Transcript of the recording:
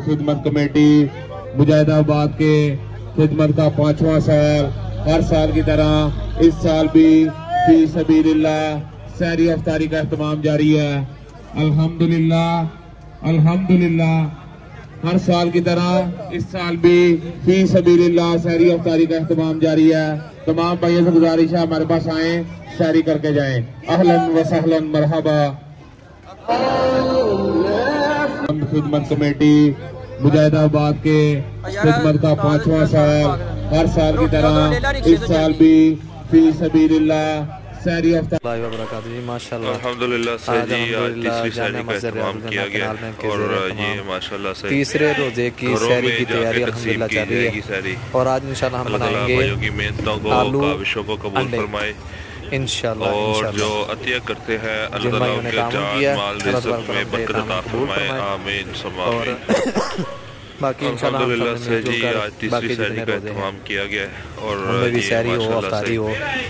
خدمت کمیٹی مجاہد آباد کے خدمت کا 5واں سال، ہر سال کی طرح اس سال بھی فی سبیل اللہ سحری افطاری کا اہتمام جاری ہے۔ الحمدللہ ہر سال کی طرح اس سال بھی فی سبیل اللہ سحری افطاری کا اہتمام جاری ہے۔ تمام بھائیوں سے گزارش ہے ہمارے پاس آئیں، سحری کر کے جائیں۔ اہلاً و سہلاً مرحبا۔ خدمت کمیٹی مجاہد آباد کے خدمت کا 5واں سال، ہر سال کی طرح اس سال بھی فی سبیل اللہ سحری افطاری اللہ وبرکاتہ جی ماشاءاللہ الحمدللہ سے جی آج تیسری سحری کا اہتمام کیا گیا اور یہ ماشاءاللہ سے تیسرے روزے کی سحری کی تیاری الحمدللہ چل رہی ہے اور آج انشاءاللہ ہم بنائیں گے بھائیوں کی محنتوں کو کاوشوں کو قبول فرمائے انشاءاللہ اور جو عطیہ کرتے ہیں اللہ تعالیٰ ان کے جان مال رزق میں برکت عطا فرمائے، آمین ثم آمین۔ الحمدللہ سے جی آج تیسری سحری کا اہتمام کیا گیا اور یہ ماشاءاللہ سے